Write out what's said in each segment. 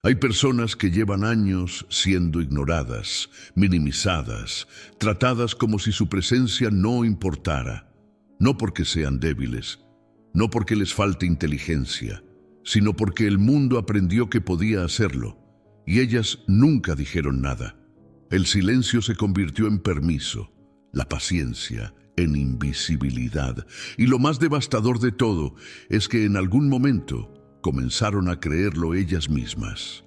Hay personas que llevan años siendo ignoradas, minimizadas, tratadas como si su presencia no importara, no porque sean débiles, no porque les falte inteligencia, sino porque el mundo aprendió que podía hacerlo, y ellas nunca dijeron nada. El silencio se convirtió en permiso, la paciencia en invisibilidad, y lo más devastador de todo es que en algún momento comenzaron a creerlo ellas mismas.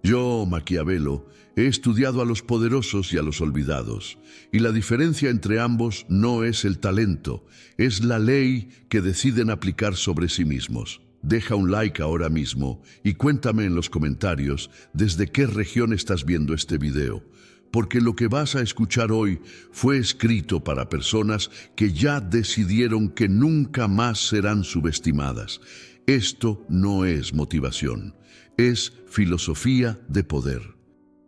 Yo, Maquiavelo, he estudiado a los poderosos y a los olvidados, y la diferencia entre ambos no es el talento, es la ley que deciden aplicar sobre sí mismos. Deja un like ahora mismo y cuéntame en los comentarios desde qué región estás viendo este video, porque lo que vas a escuchar hoy fue escrito para personas que ya decidieron que nunca más serán subestimadas. Esto no es motivación, es filosofía de poder.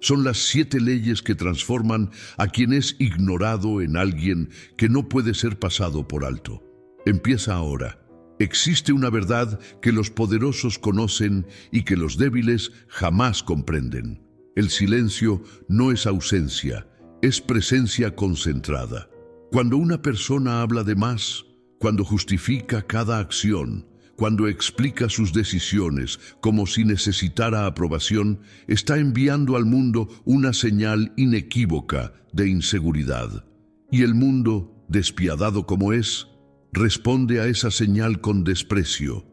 Son las 7 leyes que transforman a quien es ignorado en alguien que no puede ser pasado por alto. Empieza ahora. Existe una verdad que los poderosos conocen y que los débiles jamás comprenden. El silencio no es ausencia, es presencia concentrada. Cuando una persona habla de más, cuando justifica cada acción, cuando explica sus decisiones como si necesitara aprobación, está enviando al mundo una señal inequívoca de inseguridad. Y el mundo, despiadado como es, responde a esa señal con desprecio,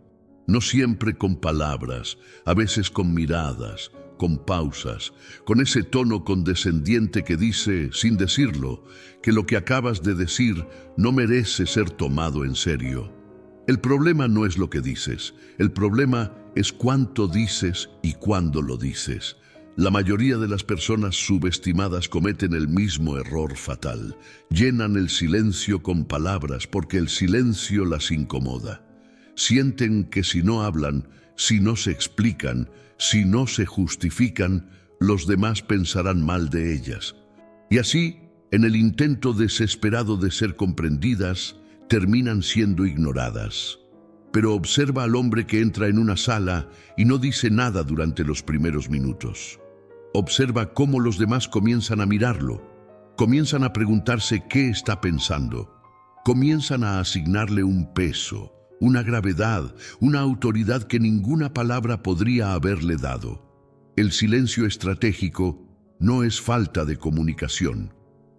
no siempre con palabras, a veces con miradas, con pausas, con ese tono condescendiente que dice, sin decirlo, que lo que acabas de decir no merece ser tomado en serio. El problema no es lo que dices, el problema es cuánto dices y cuándo lo dices. La mayoría de las personas subestimadas cometen el mismo error fatal. Llenan el silencio con palabras porque el silencio las incomoda. Sienten que si no hablan, si no se explican, si no se justifican, los demás pensarán mal de ellas. Y así, en el intento desesperado de ser comprendidas, terminan siendo ignoradas. Pero observa al hombre que entra en una sala y no dice nada durante los primeros minutos. Observa cómo los demás comienzan a mirarlo, comienzan a preguntarse qué está pensando, comienzan a asignarle un peso, una gravedad, una autoridad que ninguna palabra podría haberle dado. El silencio estratégico no es falta de comunicación,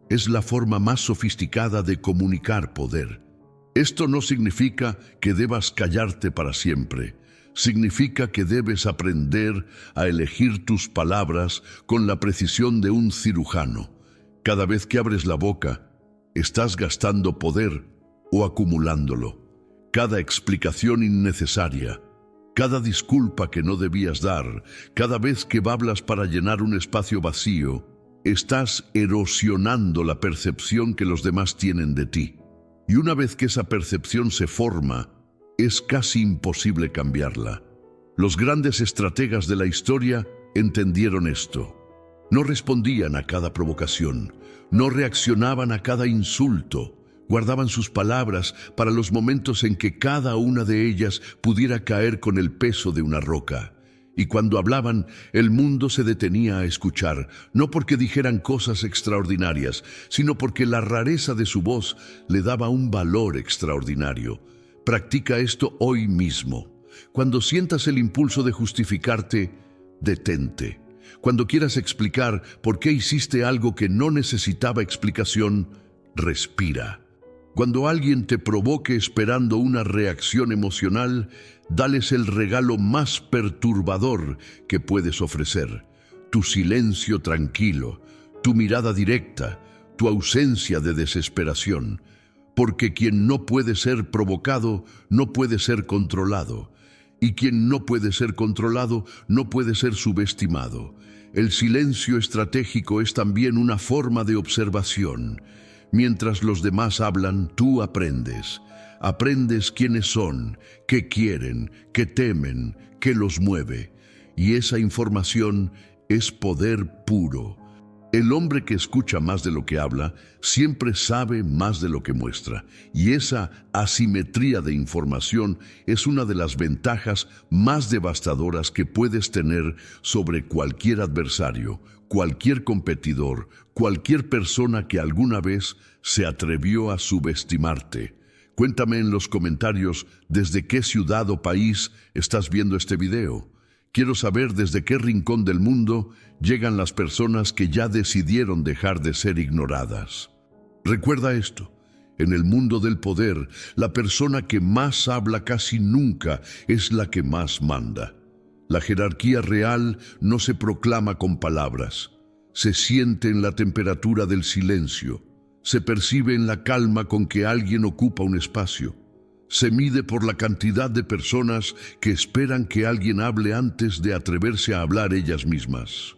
es la forma más sofisticada de comunicar poder. Esto no significa que debas callarte para siempre. Significa que debes aprender a elegir tus palabras con la precisión de un cirujano. Cada vez que abres la boca, estás gastando poder o acumulándolo. Cada explicación innecesaria, cada disculpa que no debías dar, cada vez que bablas para llenar un espacio vacío, estás erosionando la percepción que los demás tienen de ti. Y una vez que esa percepción se forma, es casi imposible cambiarla. Los grandes estrategas de la historia entendieron esto. No respondían a cada provocación, no reaccionaban a cada insulto, guardaban sus palabras para los momentos en que cada una de ellas pudiera caer con el peso de una roca. Y cuando hablaban, el mundo se detenía a escuchar, no porque dijeran cosas extraordinarias, sino porque la rareza de su voz le daba un valor extraordinario. Practica esto hoy mismo. Cuando sientas el impulso de justificarte, detente. Cuando quieras explicar por qué hiciste algo que no necesitaba explicación, respira. Cuando alguien te provoque esperando una reacción emocional, dales el regalo más perturbador que puedes ofrecer: tu silencio tranquilo, tu mirada directa, tu ausencia de desesperación. Porque quien no puede ser provocado, no puede ser controlado. Y quien no puede ser controlado, no puede ser subestimado. El silencio estratégico es también una forma de observación. Mientras los demás hablan, tú aprendes. Aprendes quiénes son, qué quieren, qué temen, qué los mueve. Y esa información es poder puro. El hombre que escucha más de lo que habla siempre sabe más de lo que muestra, y esa asimetría de información es una de las ventajas más devastadoras que puedes tener sobre cualquier adversario, cualquier competidor, cualquier persona que alguna vez se atrevió a subestimarte. Cuéntame en los comentarios desde qué ciudad o país estás viendo este video. Quiero saber desde qué rincón del mundo llegan las personas que ya decidieron dejar de ser ignoradas. Recuerda esto, en el mundo del poder, la persona que más habla casi nunca es la que más manda. La jerarquía real no se proclama con palabras, se siente en la temperatura del silencio, se percibe en la calma con que alguien ocupa un espacio. Se mide por la cantidad de personas que esperan que alguien hable antes de atreverse a hablar ellas mismas.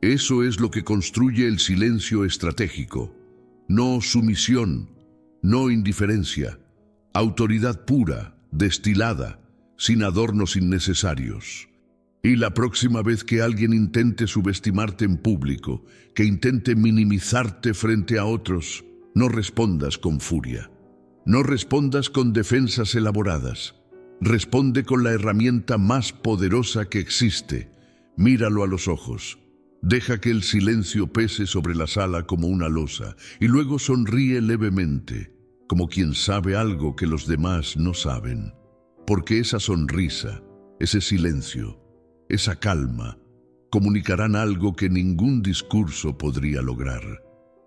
Eso es lo que construye el silencio estratégico. No sumisión, no indiferencia, autoridad pura, destilada, sin adornos innecesarios. Y la próxima vez que alguien intente subestimarte en público, que intente minimizarte frente a otros, no respondas con furia. No respondas con defensas elaboradas. Responde con la herramienta más poderosa que existe. Míralo a los ojos. Deja que el silencio pese sobre la sala como una losa y luego sonríe levemente, como quien sabe algo que los demás no saben. Porque esa sonrisa, ese silencio, esa calma, comunicarán algo que ningún discurso podría lograr.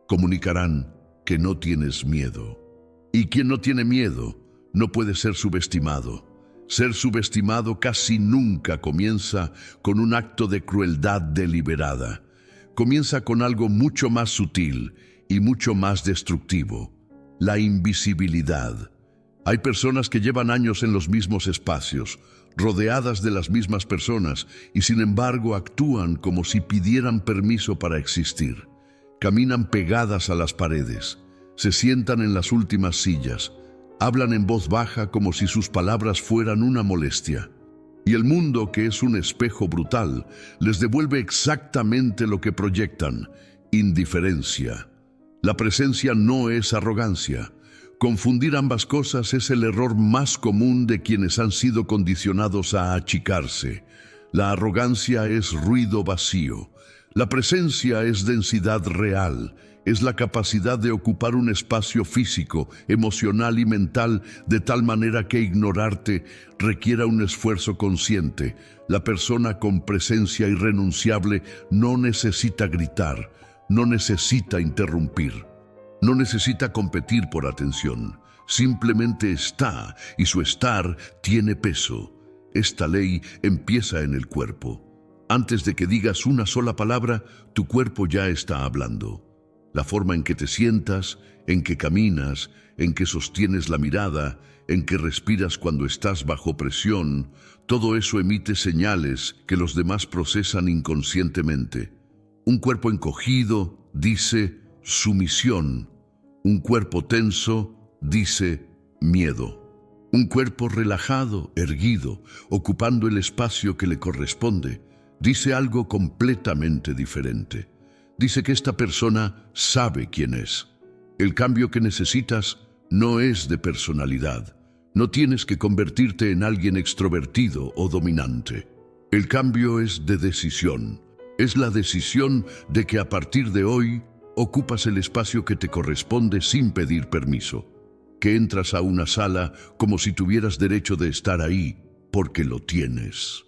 Comunicarán que no tienes miedo. Y quien no tiene miedo no puede ser subestimado. Ser subestimado casi nunca comienza con un acto de crueldad deliberada. Comienza con algo mucho más sutil y mucho más destructivo: la invisibilidad. Hay personas que llevan años en los mismos espacios, rodeadas de las mismas personas, y sin embargo actúan como si pidieran permiso para existir. Caminan pegadas a las paredes. Se sientan en las últimas sillas, hablan en voz baja como si sus palabras fueran una molestia. Y el mundo, que es un espejo brutal, les devuelve exactamente lo que proyectan: indiferencia. La presencia no es arrogancia. Confundir ambas cosas es el error más común de quienes han sido condicionados a achicarse. La arrogancia es ruido vacío. La presencia es densidad real. Es la capacidad de ocupar un espacio físico, emocional y mental de tal manera que ignorarte requiera un esfuerzo consciente. La persona con presencia irrenunciable no necesita gritar, no necesita interrumpir, no necesita competir por atención. Simplemente está, y su estar tiene peso. Esta ley empieza en el cuerpo. Antes de que digas una sola palabra, tu cuerpo ya está hablando. La forma en que te sientas, en que caminas, en que sostienes la mirada, en que respiras cuando estás bajo presión, todo eso emite señales que los demás procesan inconscientemente. Un cuerpo encogido dice sumisión. Un cuerpo tenso dice miedo. Un cuerpo relajado, erguido, ocupando el espacio que le corresponde, dice algo completamente diferente. Dice que esta persona sabe quién es. El cambio que necesitas no es de personalidad. No tienes que convertirte en alguien extrovertido o dominante. El cambio es de decisión. Es la decisión de que a partir de hoy ocupas el espacio que te corresponde sin pedir permiso. Que entras a una sala como si tuvieras derecho de estar ahí, porque lo tienes.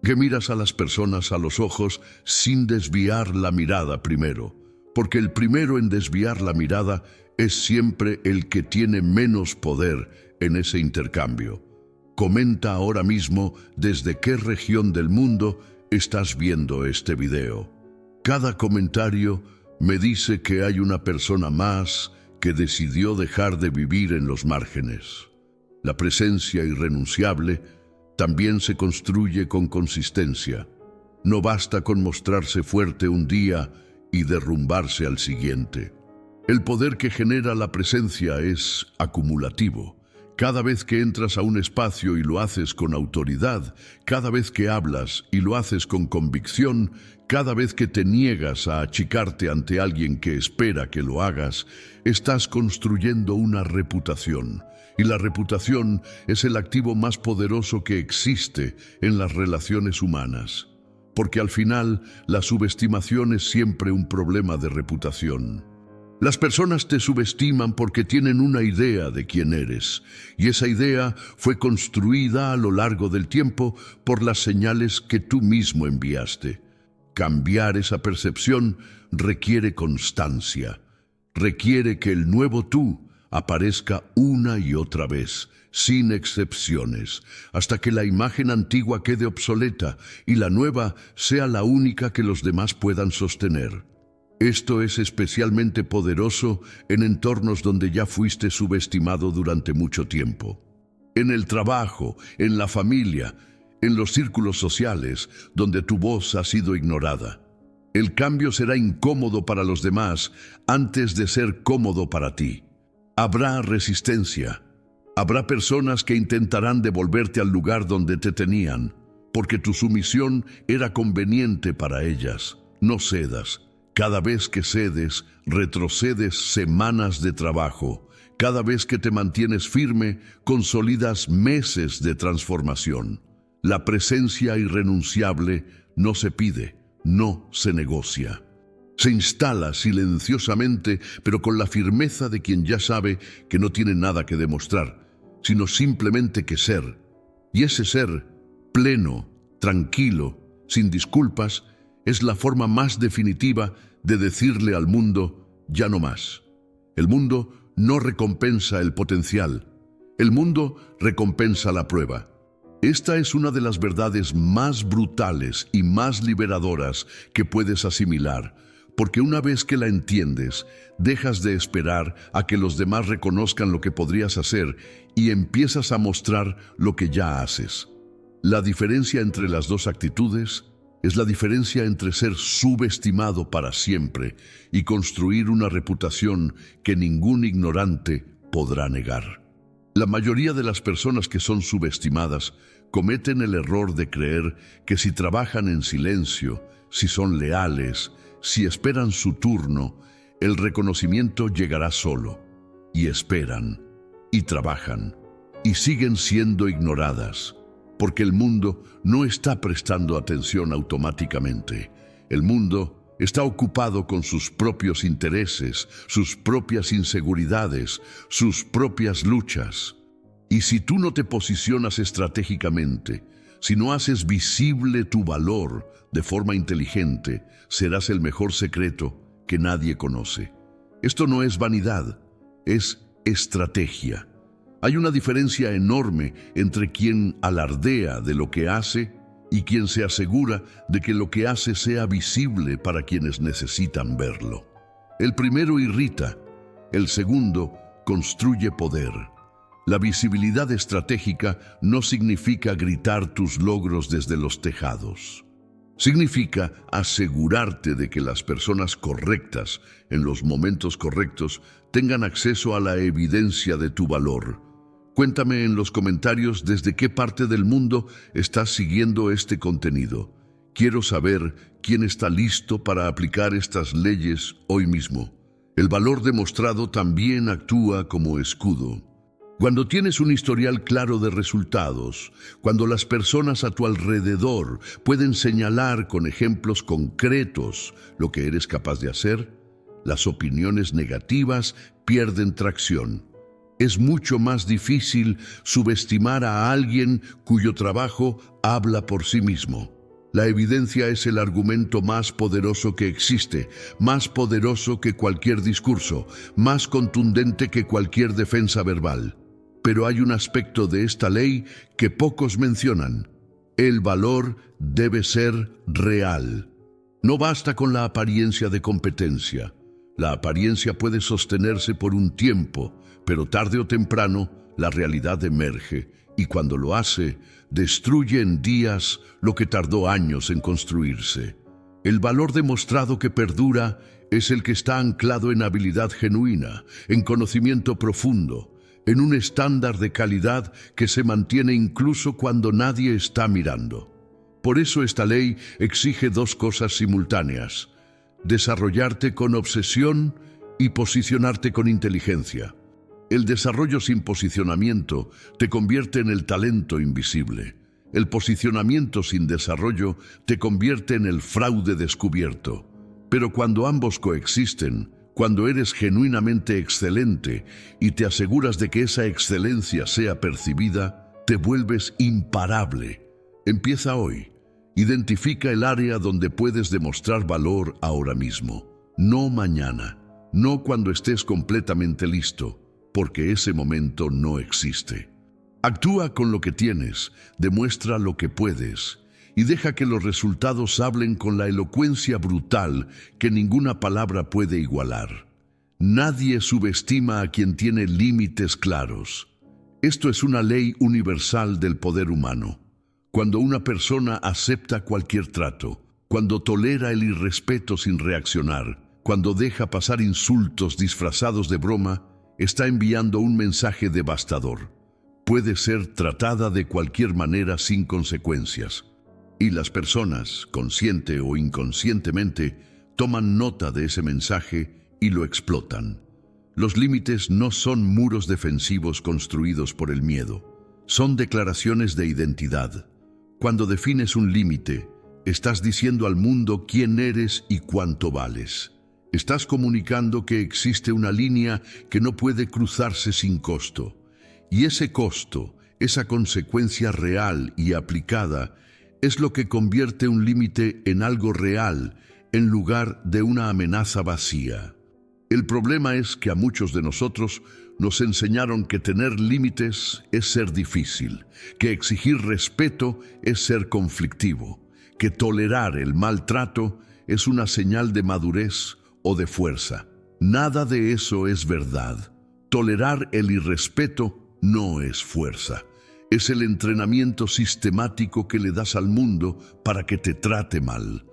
Que miras a las personas a los ojos sin desviar la mirada primero, porque el primero en desviar la mirada es siempre el que tiene menos poder en ese intercambio. Comenta ahora mismo desde qué región del mundo estás viendo este video. Cada comentario me dice que hay una persona más que decidió dejar de vivir en los márgenes. La presencia irrenunciable también se construye con consistencia. No basta con mostrarse fuerte un día y derrumbarse al siguiente. El poder que genera la presencia es acumulativo. Cada vez que entras a un espacio y lo haces con autoridad, cada vez que hablas y lo haces con convicción, cada vez que te niegas a achicarte ante alguien que espera que lo hagas, estás construyendo una reputación. Y la reputación es el activo más poderoso que existe en las relaciones humanas. Porque al final, la subestimación es siempre un problema de reputación. Las personas te subestiman porque tienen una idea de quién eres, y esa idea fue construida a lo largo del tiempo por las señales que tú mismo enviaste. Cambiar esa percepción requiere constancia, requiere que el nuevo tú aparezca una y otra vez, sin excepciones, hasta que la imagen antigua quede obsoleta y la nueva sea la única que los demás puedan sostener. Esto es especialmente poderoso en entornos donde ya fuiste subestimado durante mucho tiempo. En el trabajo, en la familia, en los círculos sociales, donde tu voz ha sido ignorada. El cambio será incómodo para los demás antes de ser cómodo para ti. Habrá resistencia. Habrá personas que intentarán devolverte al lugar donde te tenían, porque tu sumisión era conveniente para ellas. No cedas. Cada vez que cedes, retrocedes semanas de trabajo. Cada vez que te mantienes firme, consolidas meses de transformación. La presencia irrenunciable no se pide, no se negocia. Se instala silenciosamente, pero con la firmeza de quien ya sabe que no tiene nada que demostrar, sino simplemente que ser. Y ese ser, pleno, tranquilo, sin disculpas, es la forma más definitiva de decirle al mundo, ya no más. El mundo no recompensa el potencial. El mundo recompensa la prueba. Esta es una de las verdades más brutales y más liberadoras que puedes asimilar, porque una vez que la entiendes, dejas de esperar a que los demás reconozcan lo que podrías hacer y empiezas a mostrar lo que ya haces. La diferencia entre las dos actitudes es la diferencia entre ser subestimado para siempre y construir una reputación que ningún ignorante podrá negar. La mayoría de las personas que son subestimadas cometen el error de creer que si trabajan en silencio, si son leales, si esperan su turno, el reconocimiento llegará solo. Y esperan, y trabajan, y siguen siendo ignoradas. Porque el mundo no está prestando atención automáticamente. El mundo está ocupado con sus propios intereses, sus propias inseguridades, sus propias luchas. Y si tú no te posicionas estratégicamente, si no haces visible tu valor de forma inteligente, serás el mejor secreto que nadie conoce. Esto no es vanidad, es estrategia. Hay una diferencia enorme entre quien alardea de lo que hace y quien se asegura de que lo que hace sea visible para quienes necesitan verlo. El primero irrita, el segundo construye poder. La visibilidad estratégica no significa gritar tus logros desde los tejados. Significa asegurarte de que las personas correctas, en los momentos correctos, tengan acceso a la evidencia de tu valor. Cuéntame en los comentarios desde qué parte del mundo estás siguiendo este contenido. Quiero saber quién está listo para aplicar estas leyes hoy mismo. El valor demostrado también actúa como escudo. Cuando tienes un historial claro de resultados, cuando las personas a tu alrededor pueden señalar con ejemplos concretos lo que eres capaz de hacer, las opiniones negativas pierden tracción. Es mucho más difícil subestimar a alguien cuyo trabajo habla por sí mismo. La evidencia es el argumento más poderoso que existe, más poderoso que cualquier discurso, más contundente que cualquier defensa verbal. Pero hay un aspecto de esta ley que pocos mencionan. El valor debe ser real. No basta con la apariencia de competencia. La apariencia puede sostenerse por un tiempo, pero tarde o temprano la realidad emerge y cuando lo hace, destruye en días lo que tardó años en construirse. El valor demostrado que perdura es el que está anclado en habilidad genuina, en conocimiento profundo, en un estándar de calidad que se mantiene incluso cuando nadie está mirando. Por eso esta ley exige dos cosas simultáneas: desarrollarte con obsesión y posicionarte con inteligencia. El desarrollo sin posicionamiento te convierte en el talento invisible. El posicionamiento sin desarrollo te convierte en el fraude descubierto. Pero cuando ambos coexisten, cuando eres genuinamente excelente y te aseguras de que esa excelencia sea percibida, te vuelves imparable. Empieza hoy. Identifica el área donde puedes demostrar valor ahora mismo, no mañana, no cuando estés completamente listo, porque ese momento no existe. Actúa con lo que tienes, demuestra lo que puedes y deja que los resultados hablen con la elocuencia brutal que ninguna palabra puede igualar. Nadie subestima a quien tiene límites claros. Esto es una ley universal del poder humano. Cuando una persona acepta cualquier trato, cuando tolera el irrespeto sin reaccionar, cuando deja pasar insultos disfrazados de broma, está enviando un mensaje devastador. Puede ser tratada de cualquier manera sin consecuencias. Y las personas, consciente o inconscientemente, toman nota de ese mensaje y lo explotan. Los límites no son muros defensivos construidos por el miedo. Son declaraciones de identidad. Cuando defines un límite, estás diciendo al mundo quién eres y cuánto vales. Estás comunicando que existe una línea que no puede cruzarse sin costo. Y ese costo, esa consecuencia real y aplicada, es lo que convierte un límite en algo real, en lugar de una amenaza vacía. El problema es que a muchos de nosotros nos enseñaron que tener límites es ser difícil, que exigir respeto es ser conflictivo, que tolerar el maltrato es una señal de madurez o de fuerza. Nada de eso es verdad. Tolerar el irrespeto no es fuerza. Es el entrenamiento sistemático que le das al mundo para que te trate mal.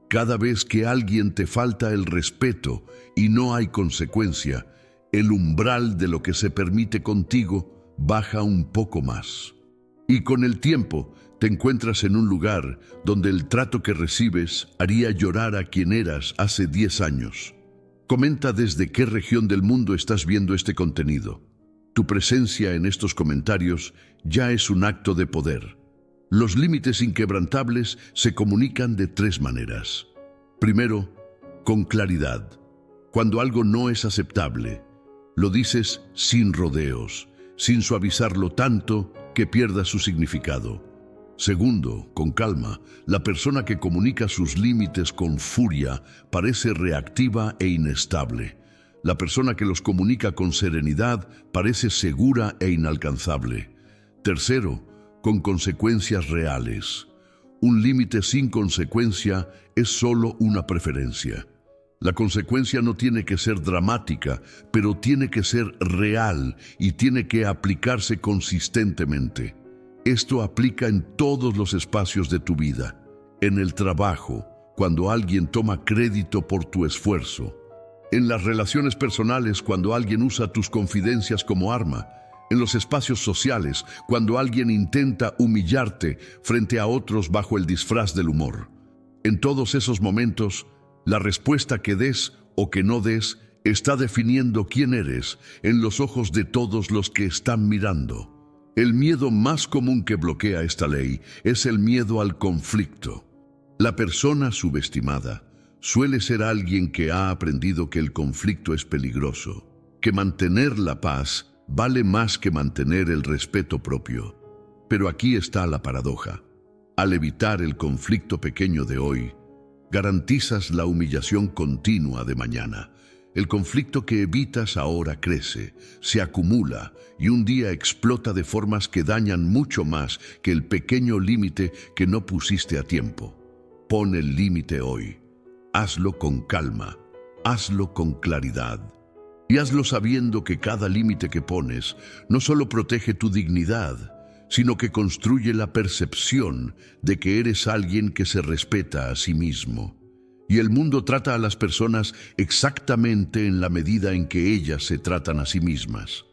Cada vez que alguien te falta el respeto y no hay consecuencia, el umbral de lo que se permite contigo baja un poco más. Y con el tiempo te encuentras en un lugar donde el trato que recibes haría llorar a quien eras hace 10 años. Comenta desde qué región del mundo estás viendo este contenido. Tu presencia en estos comentarios ya es un acto de poder. Los límites inquebrantables se comunican de 3 maneras. Primero, con claridad. Cuando algo no es aceptable, lo dices sin rodeos, sin suavizarlo tanto que pierda su significado. Segundo, con calma. La persona que comunica sus límites con furia parece reactiva e inestable. La persona que los comunica con serenidad parece segura e inalcanzable. Tercero, con consecuencias reales. Un límite sin consecuencia es solo una preferencia. La consecuencia no tiene que ser dramática, pero tiene que ser real y tiene que aplicarse consistentemente. Esto aplica en todos los espacios de tu vida. En el trabajo, cuando alguien toma crédito por tu esfuerzo. En las relaciones personales, cuando alguien usa tus confidencias como arma. En los espacios sociales, cuando alguien intenta humillarte frente a otros bajo el disfraz del humor. En todos esos momentos, la respuesta que des o que no des está definiendo quién eres en los ojos de todos los que están mirando. El miedo más común que bloquea esta ley es el miedo al conflicto. La persona subestimada suele ser alguien que ha aprendido que el conflicto es peligroso, que mantener la paz vale más que mantener el respeto propio. Pero aquí está la paradoja. Al evitar el conflicto pequeño de hoy, garantizas la humillación continua de mañana. El conflicto que evitas ahora crece, se acumula y un día explota de formas que dañan mucho más que el pequeño límite que no pusiste a tiempo. Pon el límite hoy. Hazlo con calma, hazlo con claridad. Y hazlo sabiendo que cada límite que pones no solo protege tu dignidad, sino que construye la percepción de que eres alguien que se respeta a sí mismo. Y el mundo trata a las personas exactamente en la medida en que ellas se tratan a sí mismas.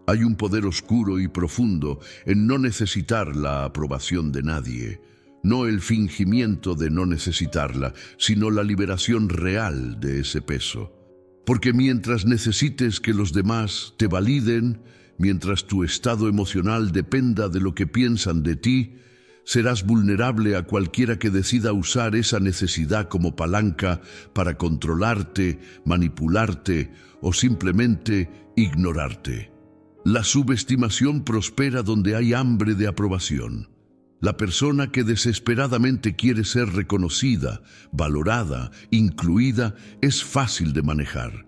Hay un poder oscuro y profundo en no necesitar la aprobación de nadie. No el fingimiento de no necesitarla, sino la liberación real de ese peso. Porque mientras necesites que los demás te validen, mientras tu estado emocional dependa de lo que piensan de ti, serás vulnerable a cualquiera que decida usar esa necesidad como palanca para controlarte, manipularte o simplemente ignorarte. La subestimación prospera donde hay hambre de aprobación. La persona que desesperadamente quiere ser reconocida, valorada, incluida, es fácil de manejar.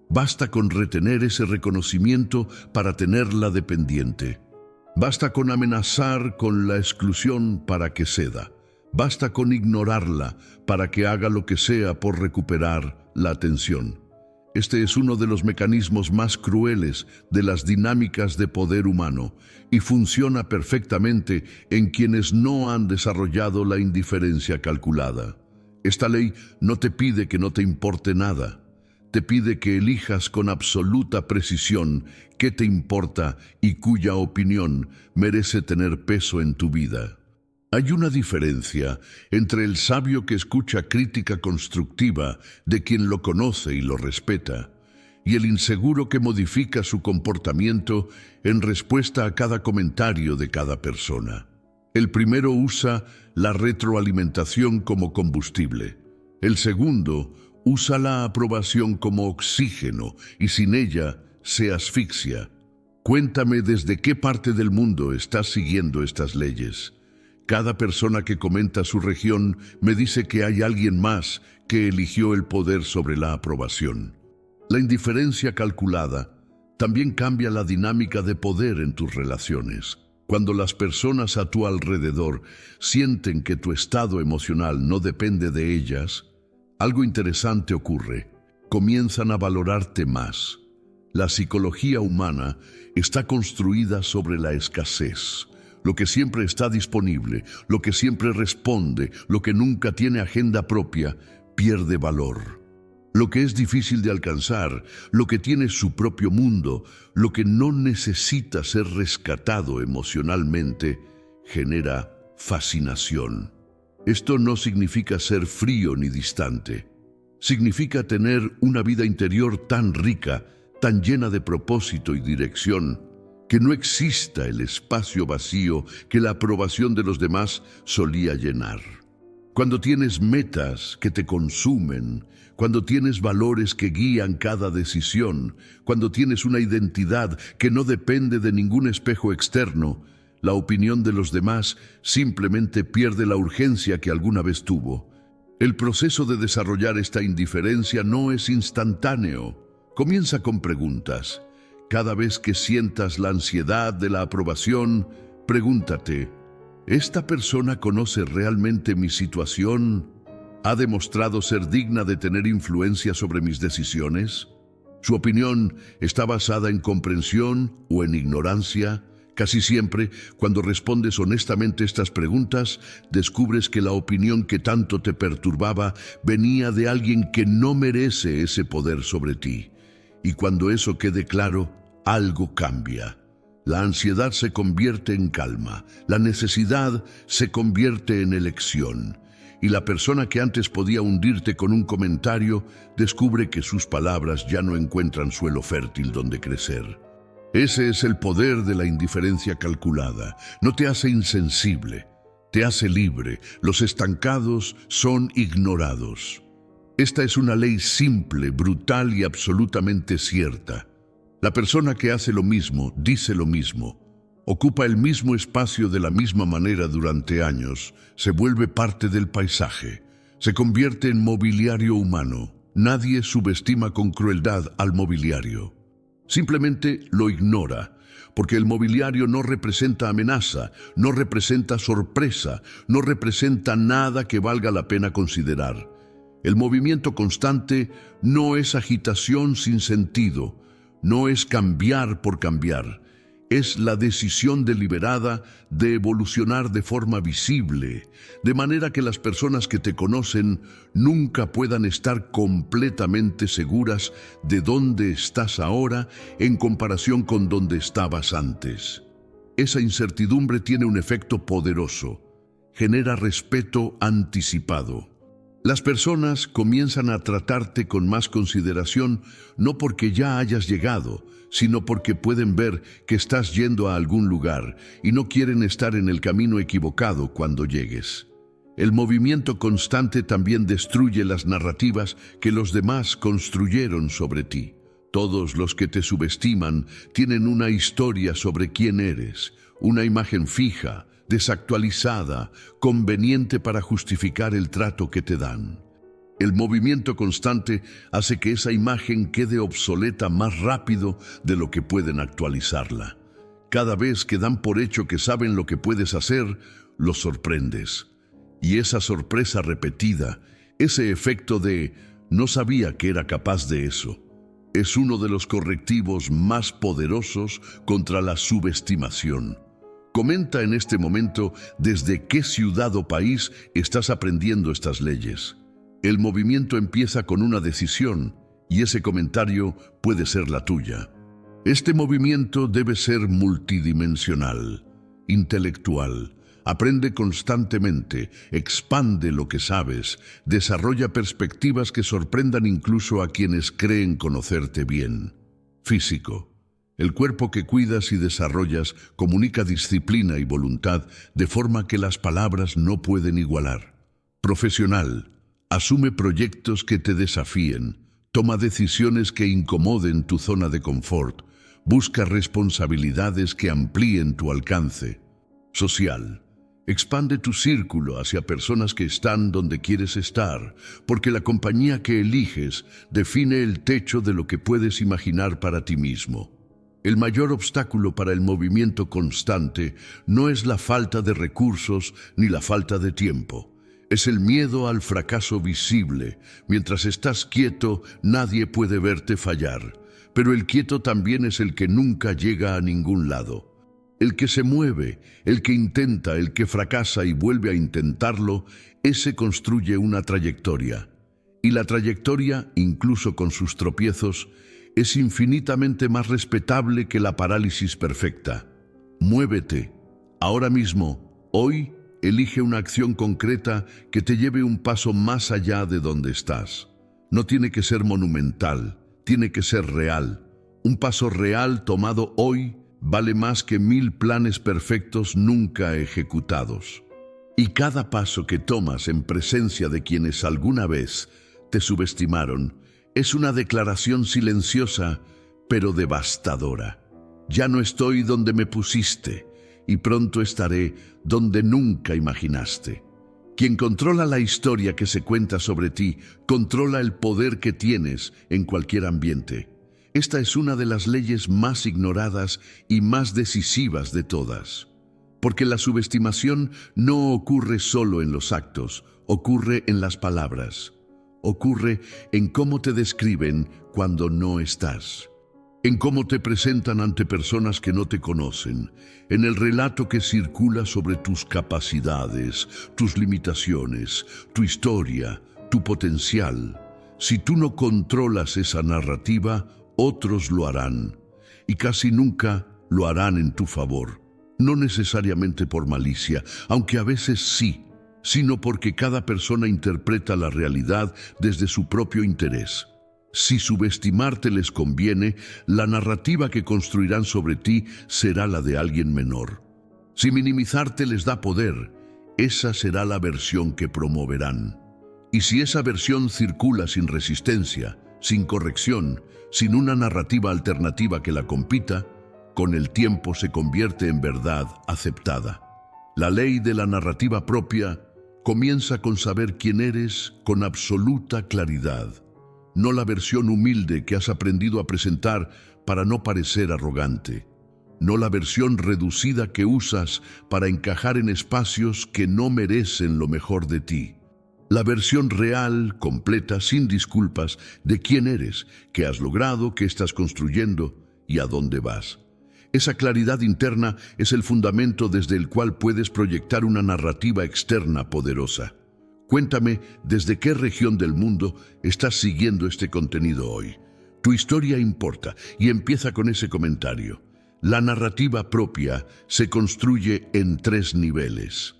Basta con retener ese reconocimiento para tenerla dependiente. Basta con amenazar con la exclusión para que ceda. Basta con ignorarla para que haga lo que sea por recuperar la atención. Este es uno de los mecanismos más crueles de las dinámicas de poder humano y funciona perfectamente en quienes no han desarrollado la indiferencia calculada. Esta ley no te pide que no te importe nada. Te pide que elijas con absoluta precisión qué te importa y cuya opinión merece tener peso en tu vida. Hay una diferencia entre el sabio que escucha crítica constructiva de quien lo conoce y lo respeta, y el inseguro que modifica su comportamiento en respuesta a cada comentario de cada persona. El primero usa la retroalimentación como combustible. El segundo usa la aprobación como oxígeno y sin ella se asfixia. Cuéntame desde qué parte del mundo estás siguiendo estas leyes. Cada persona que comenta su región me dice que hay alguien más que eligió el poder sobre la aprobación. La indiferencia calculada también cambia la dinámica de poder en tus relaciones. Cuando las personas a tu alrededor sienten que tu estado emocional no depende de ellas, algo interesante ocurre. Comienzan a valorarte más. La psicología humana está construida sobre la escasez. Lo que siempre está disponible, lo que siempre responde, lo que nunca tiene agenda propia, pierde valor. Lo que es difícil de alcanzar, lo que tiene su propio mundo, lo que no necesita ser rescatado emocionalmente, genera fascinación. Esto no significa ser frío ni distante. Significa tener una vida interior tan rica, tan llena de propósito y dirección, que no exista el espacio vacío que la aprobación de los demás solía llenar. Cuando tienes metas que te consumen, cuando tienes valores que guían cada decisión, cuando tienes una identidad que no depende de ningún espejo externo, la opinión de los demás simplemente pierde la urgencia que alguna vez tuvo. El proceso de desarrollar esta indiferencia no es instantáneo. Comienza con preguntas. Cada vez que sientas la ansiedad de la aprobación, pregúntate, ¿esta persona conoce realmente mi situación? ¿Ha demostrado ser digna de tener influencia sobre mis decisiones? ¿Su opinión está basada en comprensión o en ignorancia? Casi siempre, cuando respondes honestamente estas preguntas, descubres que la opinión que tanto te perturbaba venía de alguien que no merece ese poder sobre ti. Y cuando eso quede claro, algo cambia. La ansiedad se convierte en calma, la necesidad se convierte en elección, y la persona que antes podía hundirte con un comentario descubre que sus palabras ya no encuentran suelo fértil donde crecer. Ese es el poder de la indiferencia calculada. No te hace insensible, te hace libre. Los estancados son ignorados. Esta es una ley simple, brutal y absolutamente cierta. La persona que hace lo mismo, dice lo mismo, ocupa el mismo espacio de la misma manera durante años, se vuelve parte del paisaje, se convierte en mobiliario humano. Nadie subestima con crueldad al mobiliario. Simplemente lo ignora, porque el mobiliario no representa amenaza, no representa sorpresa, no representa nada que valga la pena considerar. El movimiento constante no es agitación sin sentido, no es cambiar por cambiar. Es la decisión deliberada de evolucionar de forma visible, de manera que las personas que te conocen nunca puedan estar completamente seguras de dónde estás ahora en comparación con dónde estabas antes. Esa incertidumbre tiene un efecto poderoso. Genera respeto anticipado. Las personas comienzan a tratarte con más consideración no porque ya hayas llegado, sino porque pueden ver que estás yendo a algún lugar y no quieren estar en el camino equivocado cuando llegues. El movimiento constante también destruye las narrativas que los demás construyeron sobre ti. Todos los que te subestiman tienen una historia sobre quién eres, una imagen fija, desactualizada, conveniente para justificar el trato que te dan. El movimiento constante hace que esa imagen quede obsoleta más rápido de lo que pueden actualizarla. Cada vez que dan por hecho que saben lo que puedes hacer, los sorprendes. Y esa sorpresa repetida, ese efecto de "no sabía que era capaz de eso", es uno de los correctivos más poderosos contra la subestimación. Comenta en este momento desde qué ciudad o país estás aprendiendo estas leyes. El movimiento empieza con una decisión y ese comentario puede ser la tuya. Este movimiento debe ser multidimensional, intelectual. Aprende constantemente, expande lo que sabes, desarrolla perspectivas que sorprendan incluso a quienes creen conocerte bien. Físico. El cuerpo que cuidas y desarrollas comunica disciplina y voluntad de forma que las palabras no pueden igualar. Profesional. Asume proyectos que te desafíen. Toma decisiones que incomoden tu zona de confort. Busca responsabilidades que amplíen tu alcance. Social. Expande tu círculo hacia personas que están donde quieres estar, porque la compañía que eliges define el techo de lo que puedes imaginar para ti mismo. El mayor obstáculo para el movimiento constante no es la falta de recursos ni la falta de tiempo. Es el miedo al fracaso visible. Mientras estás quieto, nadie puede verte fallar. Pero el quieto también es el que nunca llega a ningún lado. El que se mueve, el que intenta, el que fracasa y vuelve a intentarlo, ese construye una trayectoria. Y la trayectoria, incluso con sus tropiezos, es infinitamente más respetable que la parálisis perfecta. Muévete. Ahora mismo, hoy, elige una acción concreta que te lleve un paso más allá de donde estás. No tiene que ser monumental, tiene que ser real. Un paso real tomado hoy vale más que 1000 planes perfectos nunca ejecutados. Y cada paso que tomas en presencia de quienes alguna vez te subestimaron es una declaración silenciosa, pero devastadora. Ya no estoy donde me pusiste, y pronto estaré donde nunca imaginaste. Quien controla la historia que se cuenta sobre ti, controla el poder que tienes en cualquier ambiente. Esta es una de las leyes más ignoradas y más decisivas de todas. Porque la subestimación no ocurre solo en los actos, ocurre en las palabras. Ocurre en cómo te describen cuando no estás, en cómo te presentan ante personas que no te conocen, en el relato que circula sobre tus capacidades, tus limitaciones, tu historia, tu potencial. Si tú no controlas esa narrativa, otros lo harán, y casi nunca lo harán en tu favor. No necesariamente por malicia, aunque a veces sí, sino porque cada persona interpreta la realidad desde su propio interés. Si subestimarte les conviene, la narrativa que construirán sobre ti será la de alguien menor. Si minimizarte les da poder, esa será la versión que promoverán. Y si esa versión circula sin resistencia, sin corrección, sin una narrativa alternativa que la compita, con el tiempo se convierte en verdad aceptada. La ley de la narrativa propia comienza con saber quién eres con absoluta claridad, no la versión humilde que has aprendido a presentar para no parecer arrogante, no la versión reducida que usas para encajar en espacios que no merecen lo mejor de ti. La versión real, completa, sin disculpas, de quién eres, qué has logrado, qué estás construyendo y a dónde vas. Esa claridad interna es el fundamento desde el cual puedes proyectar una narrativa externa poderosa. Cuéntame desde qué región del mundo estás siguiendo este contenido hoy. Tu historia importa y empieza con ese comentario. La narrativa propia se construye en 3 niveles.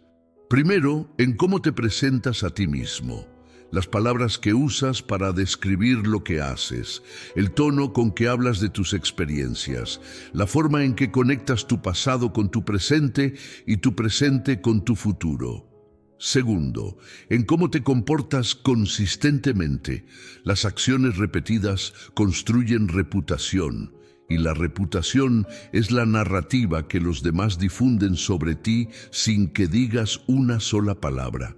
Primero, en cómo te presentas a ti mismo. Las palabras que usas para describir lo que haces, el tono con que hablas de tus experiencias, la forma en que conectas tu pasado con tu presente y tu presente con tu futuro. Segundo, en cómo te comportas consistentemente. Las acciones repetidas construyen reputación, y la reputación es la narrativa que los demás difunden sobre ti sin que digas una sola palabra.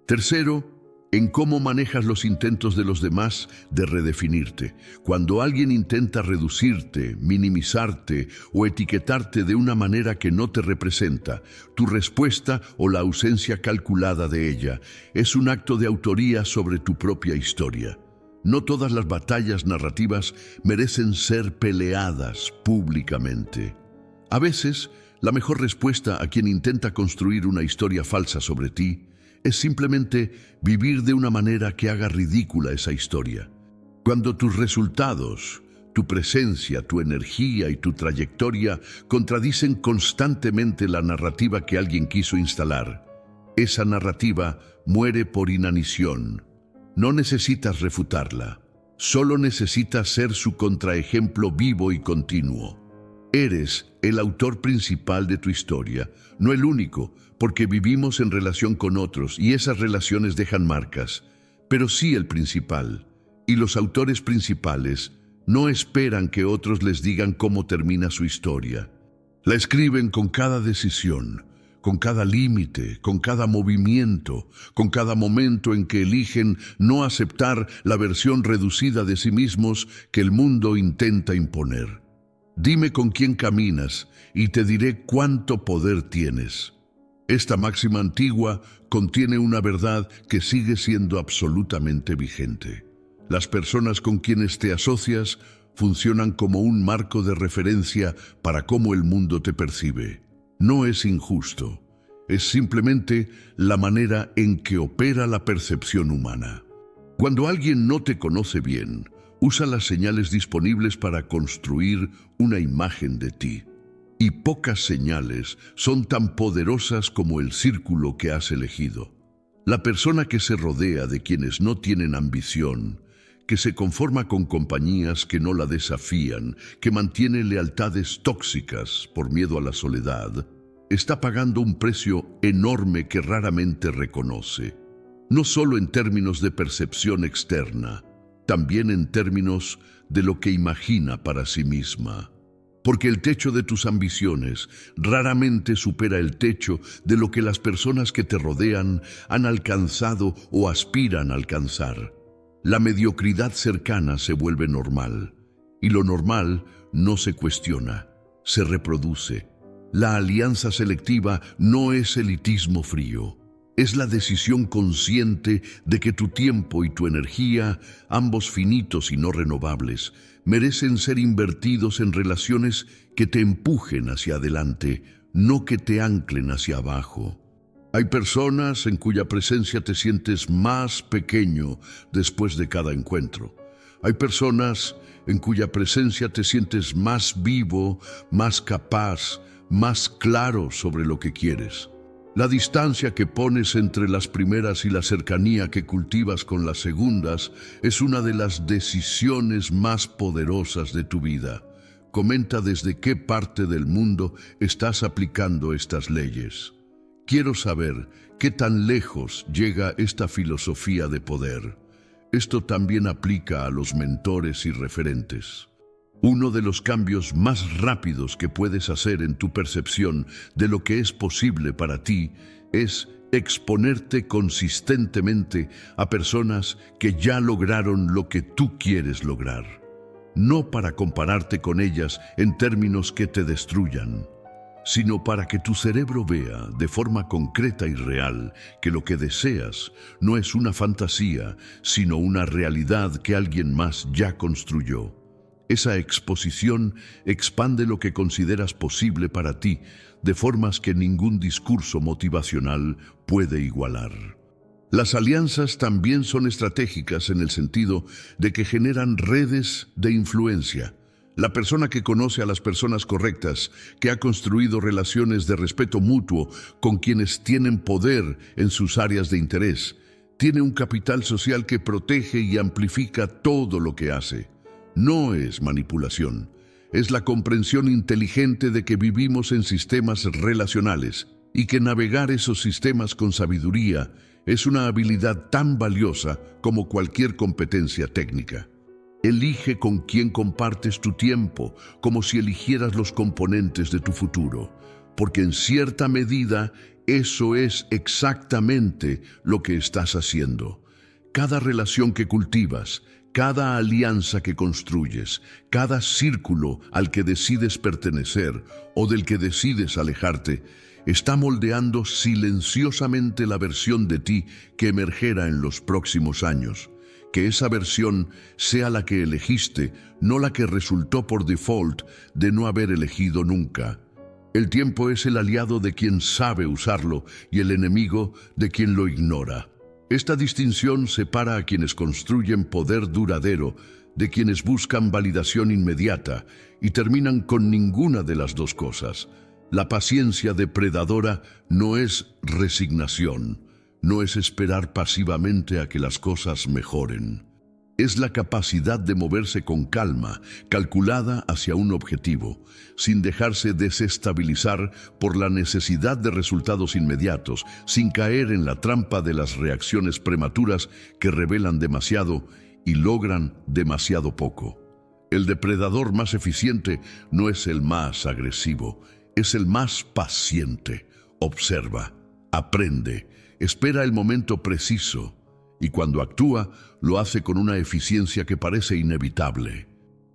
Tercero, en cómo manejas los intentos de los demás de redefinirte. Cuando alguien intenta reducirte, minimizarte o etiquetarte de una manera que no te representa, tu respuesta o la ausencia calculada de ella es un acto de autoría sobre tu propia historia. No todas las batallas narrativas merecen ser peleadas públicamente. A veces, la mejor respuesta a quien intenta construir una historia falsa sobre ti es simplemente vivir de una manera que haga ridícula esa historia. Cuando tus resultados, tu presencia, tu energía y tu trayectoria contradicen constantemente la narrativa que alguien quiso instalar, esa narrativa muere por inanición. No necesitas refutarla, solo necesitas ser su contraejemplo vivo y continuo. Eres el autor principal de tu historia, no el único, porque vivimos en relación con otros y esas relaciones dejan marcas, pero sí el principal. Y los autores principales no esperan que otros les digan cómo termina su historia. La escriben con cada decisión, con cada límite, con cada movimiento, con cada momento en que eligen no aceptar la versión reducida de sí mismos que el mundo intenta imponer. Dime con quién caminas y te diré cuánto poder tienes. Esta máxima antigua contiene una verdad que sigue siendo absolutamente vigente. Las personas con quienes te asocias funcionan como un marco de referencia para cómo el mundo te percibe. No es injusto, es simplemente la manera en que opera la percepción humana. Cuando alguien no te conoce bien, usa las señales disponibles para construir una imagen de ti. Y pocas señales son tan poderosas como el círculo que has elegido. La persona que se rodea de quienes no tienen ambición, que se conforma con compañías que no la desafían, que mantiene lealtades tóxicas por miedo a la soledad, está pagando un precio enorme que raramente reconoce. No solo en términos de percepción externa, también en términos de lo que imagina para sí misma. Porque el techo de tus ambiciones raramente supera el techo de lo que las personas que te rodean han alcanzado o aspiran a alcanzar. La mediocridad cercana se vuelve normal, y lo normal no se cuestiona, se reproduce. La alianza selectiva no es elitismo frío. Es la decisión consciente de que tu tiempo y tu energía, ambos finitos y no renovables, merecen ser invertidos en relaciones que te empujen hacia adelante, no que te anclen hacia abajo. Hay personas en cuya presencia te sientes más pequeño después de cada encuentro. Hay personas en cuya presencia te sientes más vivo, más capaz, más claro sobre lo que quieres. La distancia que pones entre las primeras y la cercanía que cultivas con las segundas es una de las decisiones más poderosas de tu vida. Comenta desde qué parte del mundo estás aplicando estas leyes. Quiero saber qué tan lejos llega esta filosofía de poder. Esto también aplica a los mentores y referentes. Uno de los cambios más rápidos que puedes hacer en tu percepción de lo que es posible para ti es exponerte consistentemente a personas que ya lograron lo que tú quieres lograr. No para compararte con ellas en términos que te destruyan, sino para que tu cerebro vea de forma concreta y real que lo que deseas no es una fantasía, sino una realidad que alguien más ya construyó. Esa exposición expande lo que consideras posible para ti de formas que ningún discurso motivacional puede igualar. Las alianzas también son estratégicas en el sentido de que generan redes de influencia. La persona que conoce a las personas correctas, que ha construido relaciones de respeto mutuo con quienes tienen poder en sus áreas de interés, tiene un capital social que protege y amplifica todo lo que hace. No es manipulación, es la comprensión inteligente de que vivimos en sistemas relacionales y que navegar esos sistemas con sabiduría es una habilidad tan valiosa como cualquier competencia técnica. Elige con quién compartes tu tiempo, como si eligieras los componentes de tu futuro, porque en cierta medida eso es exactamente lo que estás haciendo. Cada relación que cultivas, cada alianza que construyes, cada círculo al que decides pertenecer o del que decides alejarte, está moldeando silenciosamente la versión de ti que emergerá en los próximos años. Que esa versión sea la que elegiste, no la que resultó por default de no haber elegido nunca. El tiempo es el aliado de quien sabe usarlo y el enemigo de quien lo ignora. Esta distinción separa a quienes construyen poder duradero de quienes buscan validación inmediata y terminan con ninguna de las dos cosas. La paciencia depredadora no es resignación. No es esperar pasivamente a que las cosas mejoren. Es la capacidad de moverse con calma, calculada hacia un objetivo, sin dejarse desestabilizar por la necesidad de resultados inmediatos, sin caer en la trampa de las reacciones prematuras que revelan demasiado y logran demasiado poco. El depredador más eficiente no es el más agresivo, es el más paciente. Observa, aprende, espera el momento preciso y cuando actúa lo hace con una eficiencia que parece inevitable.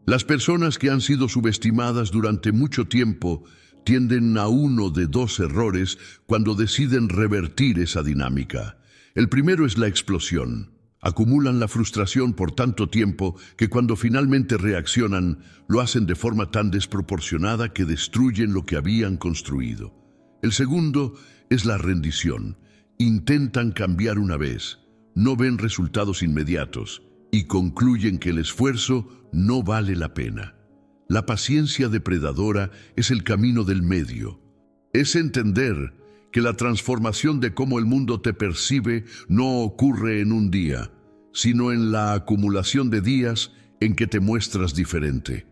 Las personas que han sido subestimadas durante mucho tiempo tienden a uno de dos errores cuando deciden revertir esa dinámica. El primero es la explosión. Acumulan la frustración por tanto tiempo que cuando finalmente reaccionan lo hacen de forma tan desproporcionada que destruyen lo que habían construido. El segundo es la rendición. Intentan cambiar una vez, no ven resultados inmediatos y concluyen que el esfuerzo no vale la pena. La paciencia depredadora es el camino del medio. Es entender que la transformación de cómo el mundo te percibe no ocurre en un día, sino en la acumulación de días en que te muestras diferente.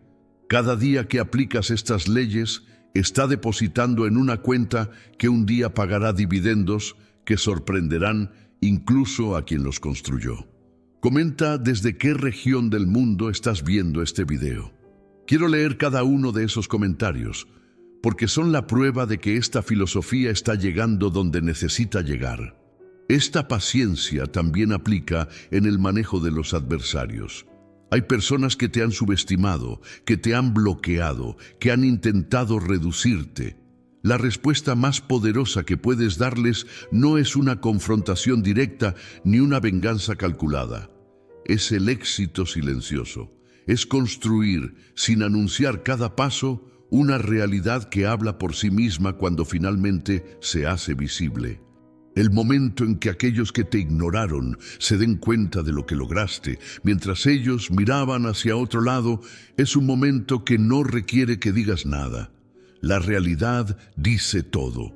Cada día que aplicas estas leyes está depositando en una cuenta que un día pagará dividendos que sorprenderán incluso a quien los construyó. Comenta desde qué región del mundo estás viendo este video. Quiero leer cada uno de esos comentarios, porque son la prueba de que esta filosofía está llegando donde necesita llegar. Esta paciencia también aplica en el manejo de los adversarios. Hay personas que te han subestimado, que te han bloqueado, que han intentado reducirte. La respuesta más poderosa que puedes darles no es una confrontación directa ni una venganza calculada. Es el éxito silencioso. Es construir, sin anunciar cada paso, una realidad que habla por sí misma cuando finalmente se hace visible. El momento en que aquellos que te ignoraron se den cuenta de lo que lograste, mientras ellos miraban hacia otro lado, es un momento que no requiere que digas nada. La realidad dice todo.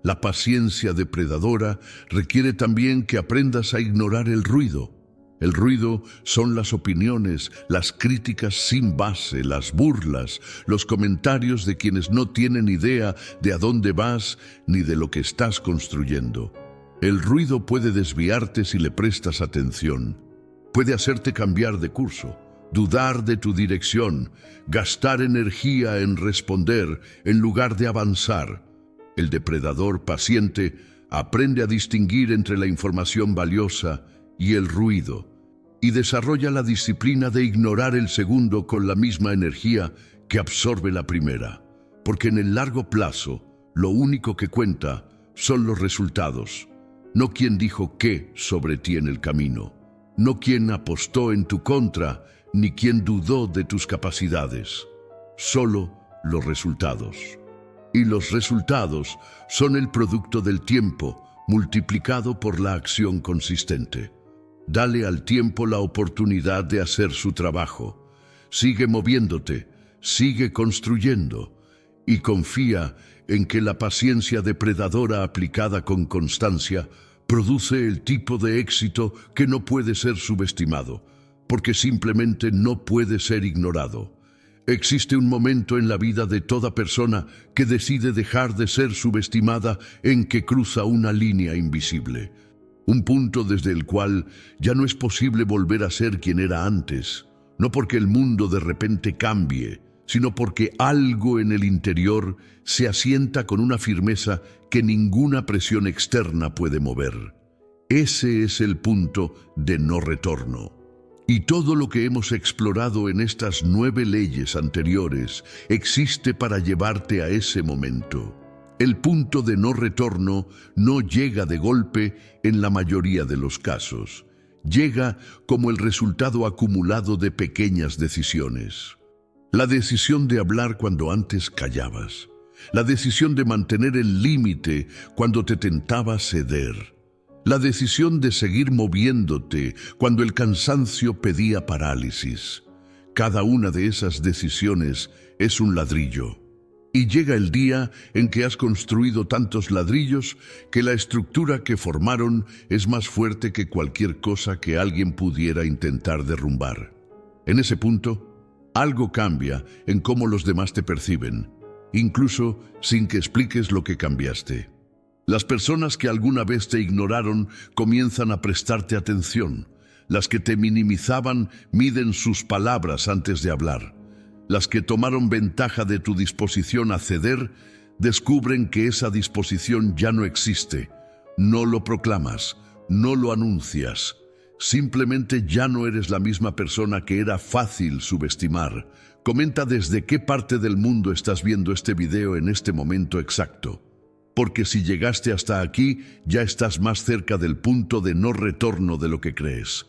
La paciencia depredadora requiere también que aprendas a ignorar el ruido. El ruido son las opiniones, las críticas sin base, las burlas, los comentarios de quienes no tienen idea de a dónde vas ni de lo que estás construyendo. El ruido puede desviarte si le prestas atención. Puede hacerte cambiar de curso, dudar de tu dirección, gastar energía en responder en lugar de avanzar. El depredador paciente aprende a distinguir entre la información valiosa y el ruido, y desarrolla la disciplina de ignorar el segundo con la misma energía que absorbe la primera, porque en el largo plazo lo único que cuenta son los resultados, no quien dijo qué sobre ti en el camino, no quien apostó en tu contra, ni quien dudó de tus capacidades, solo los resultados. Y los resultados son el producto del tiempo multiplicado por la acción consistente. Dale al tiempo la oportunidad de hacer su trabajo. Sigue moviéndote, sigue construyendo y confía en que la paciencia depredadora aplicada con constancia produce el tipo de éxito que no puede ser subestimado, porque simplemente no puede ser ignorado. Existe un momento en la vida de toda persona que decide dejar de ser subestimada en que cruza una línea invisible. Un punto desde el cual ya no es posible volver a ser quien era antes, no porque el mundo de repente cambie, sino porque algo en el interior se asienta con una firmeza que ninguna presión externa puede mover. Ese es el punto de no retorno. Y todo lo que hemos explorado en estas 9 leyes anteriores existe para llevarte a ese momento. El punto de no retorno no llega de golpe en la mayoría de los casos. Llega como el resultado acumulado de pequeñas decisiones. La decisión de hablar cuando antes callabas. La decisión de mantener el límite cuando te tentaba ceder. La decisión de seguir moviéndote cuando el cansancio pedía parálisis. Cada una de esas decisiones es un ladrillo. Y llega el día en que has construido tantos ladrillos que la estructura que formaron es más fuerte que cualquier cosa que alguien pudiera intentar derrumbar. En ese punto, algo cambia en cómo los demás te perciben, incluso sin que expliques lo que cambiaste. Las personas que alguna vez te ignoraron comienzan a prestarte atención. Las que te minimizaban miden sus palabras antes de hablar. Las que tomaron ventaja de tu disposición a ceder descubren que esa disposición ya no existe. No lo proclamas, no lo anuncias. Simplemente ya no eres la misma persona que era fácil subestimar. Comenta desde qué parte del mundo estás viendo este video en este momento exacto. Porque si llegaste hasta aquí, ya estás más cerca del punto de no retorno de lo que crees.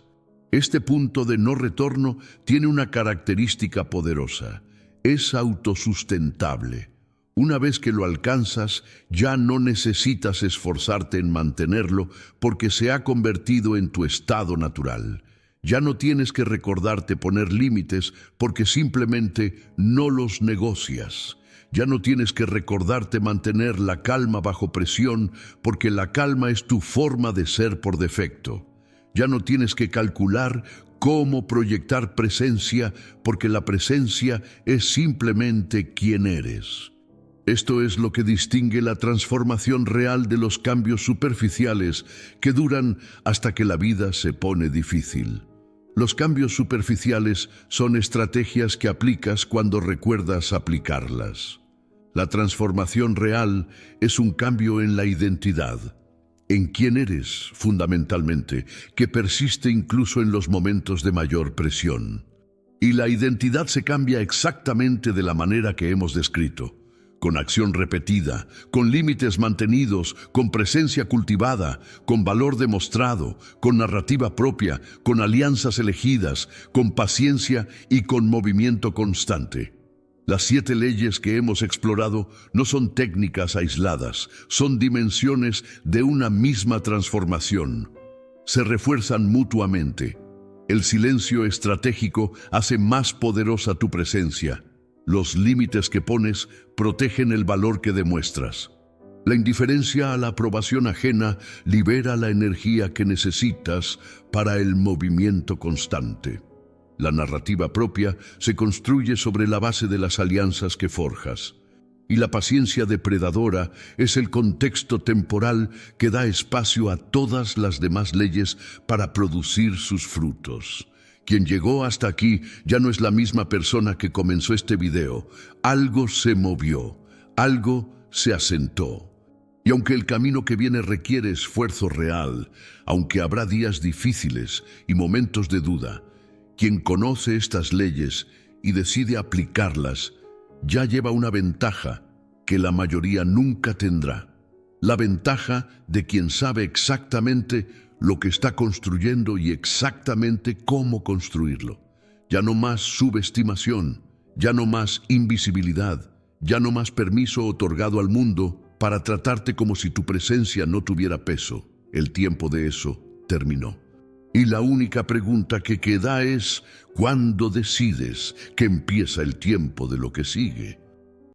Este punto de no retorno tiene una característica poderosa. Es autosustentable. Una vez que lo alcanzas, ya no necesitas esforzarte en mantenerlo porque se ha convertido en tu estado natural. Ya no tienes que recordarte poner límites porque simplemente no los negocias. Ya no tienes que recordarte mantener la calma bajo presión porque la calma es tu forma de ser por defecto. Ya no tienes que calcular cómo proyectar presencia porque la presencia es simplemente quien eres. Esto es lo que distingue la transformación real de los cambios superficiales que duran hasta que la vida se pone difícil. Los cambios superficiales son estrategias que aplicas cuando recuerdas aplicarlas. La transformación real es un cambio en la identidad, en quién eres, fundamentalmente, que persiste incluso en los momentos de mayor presión. Y la identidad se cambia exactamente de la manera que hemos descrito, con acción repetida, con límites mantenidos, con presencia cultivada, con valor demostrado, con narrativa propia, con alianzas elegidas, con paciencia y con movimiento constante. Las 7 leyes que hemos explorado no son técnicas aisladas, son dimensiones de una misma transformación. Se refuerzan mutuamente. El silencio estratégico hace más poderosa tu presencia. Los límites que pones protegen el valor que demuestras. La indiferencia a la aprobación ajena libera la energía que necesitas para el movimiento constante. La narrativa propia se construye sobre la base de las alianzas que forjas. Y la paciencia depredadora es el contexto temporal que da espacio a todas las demás leyes para producir sus frutos. Quien llegó hasta aquí ya no es la misma persona que comenzó este video. Algo se movió, algo se asentó. Y aunque el camino que viene requiere esfuerzo real, aunque habrá días difíciles y momentos de duda, quien conoce estas leyes y decide aplicarlas, ya lleva una ventaja que la mayoría nunca tendrá. La ventaja de quien sabe exactamente lo que está construyendo y exactamente cómo construirlo. Ya no más subestimación, ya no más invisibilidad, ya no más permiso otorgado al mundo para tratarte como si tu presencia no tuviera peso. El tiempo de eso terminó. Y la única pregunta que queda es, ¿cuándo decides que empieza el tiempo de lo que sigue?